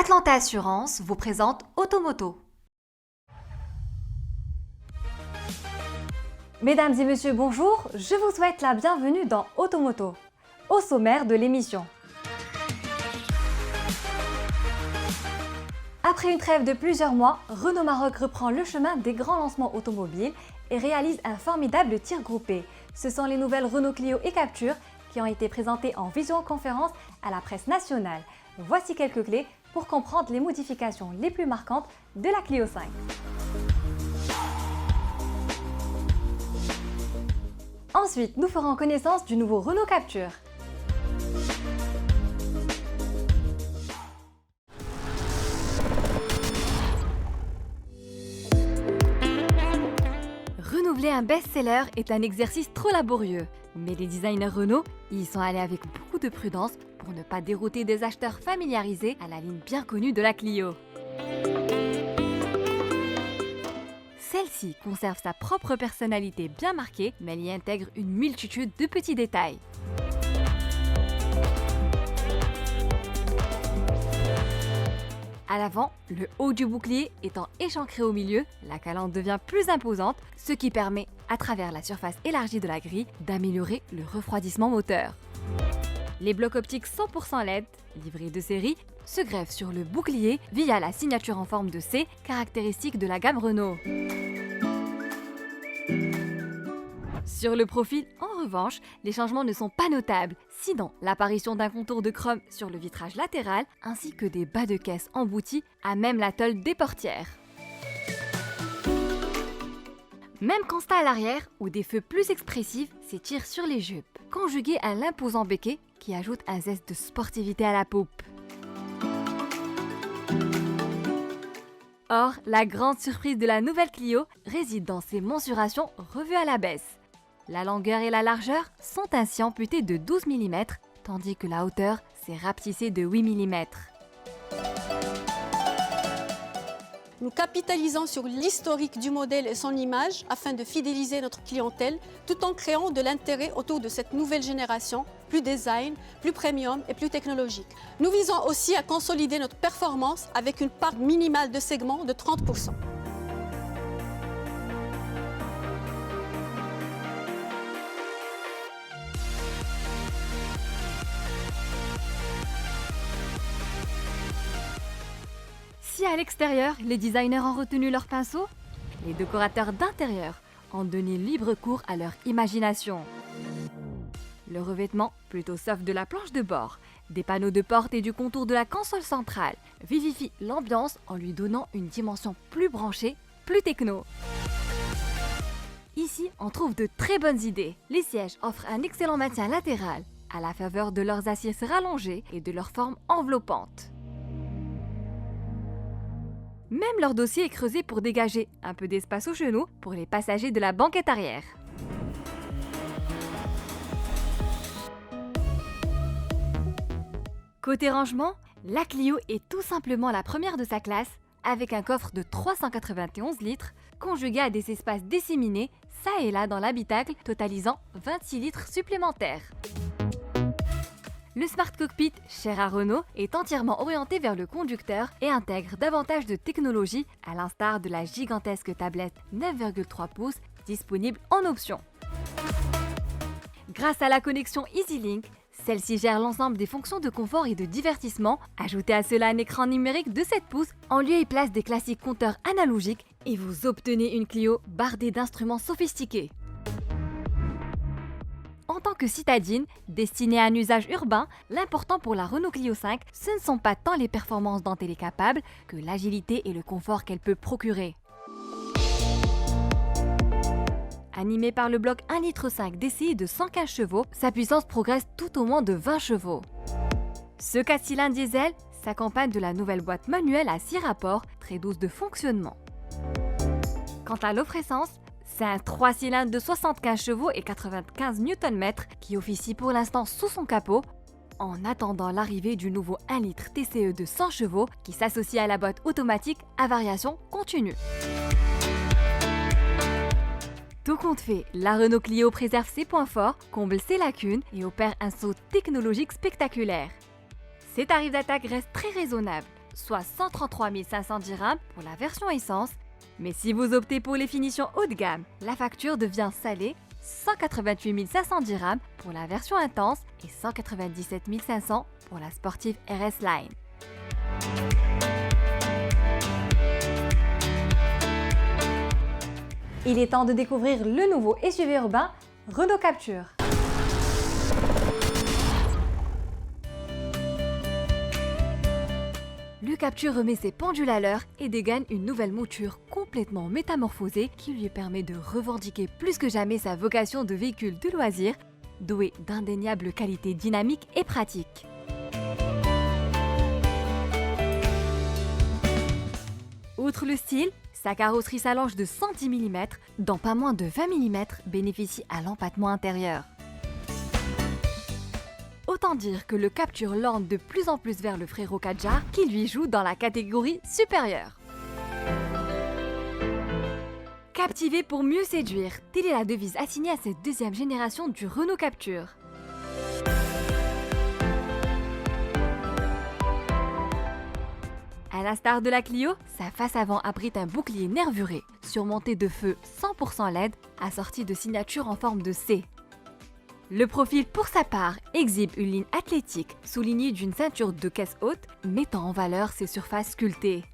Atlanta Assurance vous présente Automoto. Mesdames et messieurs, bonjour, je vous souhaite la bienvenue dans Automoto. Au sommaire de l'émission. Après une trêve de plusieurs mois, Renault Maroc reprend le chemin des grands lancements automobiles et réalise un formidable tir groupé. Ce sont les nouvelles Renault Clio et Captur qui ont été présentées en visioconférence à la presse nationale. Voici quelques clés pour comprendre les modifications les plus marquantes de la Clio 5. Ensuite, nous ferons connaissance du nouveau Renault Captur. Renouveler un best-seller est un exercice trop laborieux, mais les designers Renault y sont allés avec beaucoup de prudence pour ne pas dérouter des acheteurs familiarisés à la ligne bien connue de la Clio. Celle-ci conserve sa propre personnalité bien marquée, mais elle y intègre une multitude de petits détails. À l'avant, le haut du bouclier étant échancré au milieu, la calandre devient plus imposante, ce qui permet, à travers la surface élargie de la grille, d'améliorer le refroidissement moteur. Les blocs optiques 100% LED, livrés de série, se greffent sur le bouclier via la signature en forme de C, caractéristique de la gamme Renault. Sur le profil, en revanche, les changements ne sont pas notables, sinon l'apparition d'un contour de chrome sur le vitrage latéral ainsi que des bas de caisse emboutis à même la tôle des portières. Même constat à l'arrière, où des feux plus expressifs s'étirent sur les jupes, conjugués à l'imposant béquet qui ajoute un zeste de sportivité à la poupe. Or, la grande surprise de la nouvelle Clio réside dans ses mensurations revues à la baisse. La longueur et la largeur sont ainsi amputées de 12 mm, tandis que la hauteur s'est rapetissée de 8 mm. Nous capitalisons sur l'historique du modèle et son image afin de fidéliser notre clientèle tout en créant de l'intérêt autour de cette nouvelle génération, plus design, plus premium et plus technologique. Nous visons aussi à consolider notre performance avec une part minimale de segment de 30%. Si à l'extérieur, les designers ont retenu leur pinceau, les décorateurs d'intérieur ont donné libre cours à leur imagination. Le revêtement, plutôt soft de la planche de bord, des panneaux de porte et du contour de la console centrale vivifie l'ambiance en lui donnant une dimension plus branchée, plus techno. Ici, on trouve de très bonnes idées. Les sièges offrent un excellent maintien latéral, à la faveur de leurs assises rallongées et de leur forme enveloppante. Même leur dossier est creusé pour dégager un peu d'espace aux genoux pour les passagers de la banquette arrière. Côté rangement, la Clio est tout simplement la première de sa classe avec un coffre de 391 litres conjugué à des espaces disséminés ça et là dans l'habitacle totalisant 26 litres supplémentaires. Le Smart Cockpit, cher à Renault, est entièrement orienté vers le conducteur et intègre davantage de technologie à l'instar de la gigantesque tablette 9,3 pouces disponible en option. Grâce à la connexion EasyLink, celle-ci gère l'ensemble des fonctions de confort et de divertissement. Ajoutez à cela un écran numérique de 7 pouces en lieu et place des classiques compteurs analogiques et vous obtenez une Clio bardée d'instruments sophistiqués. En tant que citadine, destinée à un usage urbain, l'important pour la Renault Clio 5, ce ne sont pas tant les performances dont elle est capable que l'agilité et le confort qu'elle peut procurer. Animée par le bloc 1,5 litre DCI de 115 chevaux, sa puissance progresse tout au moins de 20 chevaux. Ce 4 cylindres diesel s'accompagne de la nouvelle boîte manuelle à 6 rapports, très douce de fonctionnement. Quant à l'offre-essence, c'est un 3 cylindres de 75 chevaux et 95 Nm qui officie pour l'instant sous son capot, en attendant l'arrivée du nouveau 1 litre TCE de 100 chevaux qui s'associe à la boîte automatique à variation continue. Tout compte fait, la Renault Clio préserve ses points forts, comble ses lacunes et opère un saut technologique spectaculaire. Ses tarifs d'attaque restent très raisonnables. soit 133 500 dirhams pour la version essence. Mais si vous optez pour les finitions haut de gamme, la facture devient salée, 188 500 dirhams pour la version intense et 197 500 pour la sportive RS Line. Il est temps de découvrir le nouveau SUV urbain Renault Captur. Le Captur remet ses pendules à l'heure et dégaine une nouvelle mouture complètement métamorphosée qui lui permet de revendiquer plus que jamais sa vocation de véhicule de loisir, doué d'indéniables qualités dynamiques et pratiques. Outre le style, sa carrosserie s'allonge de 110 mm, dont pas moins de 20 mm bénéficient à l'empattement intérieur. Autant dire que le Captur lorgne de plus en plus vers le frérot Kadjar qui lui joue dans la catégorie supérieure. Captiver pour mieux séduire, telle est la devise assignée à cette deuxième génération du Renault Captur. À l'instar de la Clio, sa face avant abrite un bouclier nervuré, surmonté de feux 100% LED, assorti de signatures en forme de C. Le profil, pour sa part, exhibe une ligne athlétique, soulignée d'une ceinture de caisse haute, mettant en valeur ses surfaces sculptées.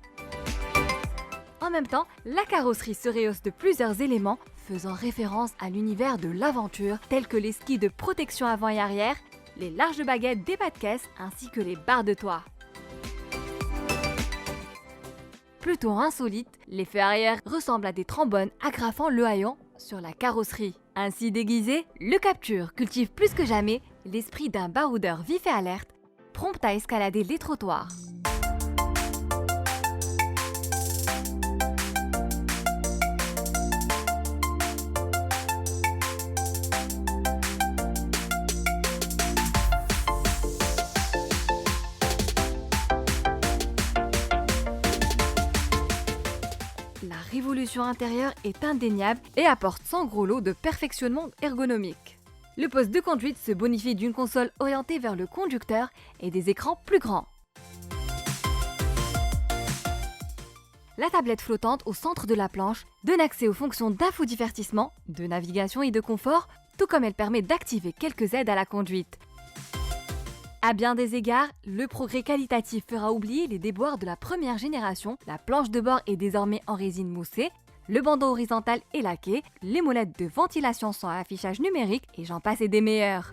En même temps, la carrosserie se rehausse de plusieurs éléments, faisant référence à l'univers de l'aventure, tels que les skis de protection avant et arrière, les larges baguettes des bas de caisse, ainsi que les barres de toit. Plutôt insolite, les feux arrière ressemblent à des trombones agrafant le haillon sur la carrosserie. Ainsi déguisé, le Captur cultive plus que jamais l'esprit d'un baroudeur vif et alerte, prompt à escalader les trottoirs. La révolution intérieure est indéniable et apporte son gros lot de perfectionnement ergonomique. Le poste de conduite se bonifie d'une console orientée vers le conducteur et des écrans plus grands. La tablette flottante au centre de la planche donne accès aux fonctions d'infodivertissement, de navigation et de confort, tout comme elle permet d'activer quelques aides à la conduite. À bien des égards, le progrès qualitatif fera oublier les déboires de la première génération. La planche de bord est désormais en résine moussée, le bandeau horizontal est laqué, les molettes de ventilation sont à affichage numérique et j'en passe et des meilleurs.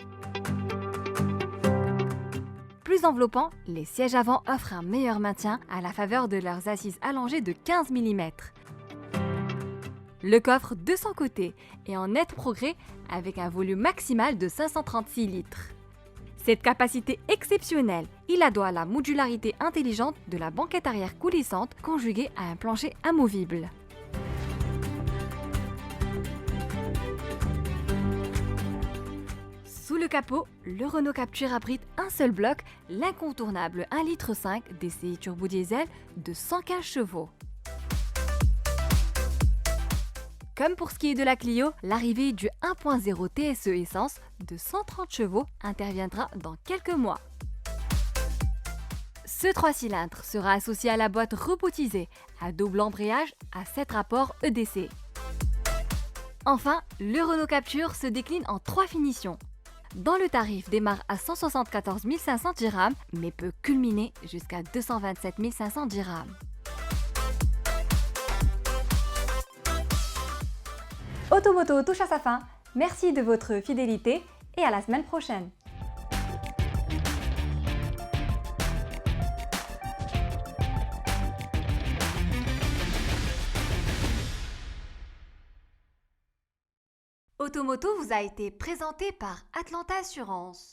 Plus enveloppant, les sièges avant offrent un meilleur maintien à la faveur de leurs assises allongées de 15 mm. Le coffre de son côté est en net progrès avec un volume maximal de 536 litres. Cette capacité exceptionnelle, il la doit à la modularité intelligente de la banquette arrière coulissante conjuguée à un plancher amovible. Sous le capot, le Renault Captur abrite un seul bloc, l'incontournable 1,5 litre DCI turbo diesel de 115 chevaux. Comme pour ce qui est de la Clio, l'arrivée du 1.0 TSE essence de 130 chevaux interviendra dans quelques mois. Ce 3 cylindres sera associé à la boîte robotisée à double embrayage à 7 rapports EDC. Enfin, le Renault Captur se décline en 3 finitions, dont le tarif démarre à 174 500 dirhams mais peut culminer jusqu'à 227 500 dirhams. Automoto touche à sa fin. Merci de votre fidélité et à la semaine prochaine. Automoto vous a été présenté par Atlanta Assurance.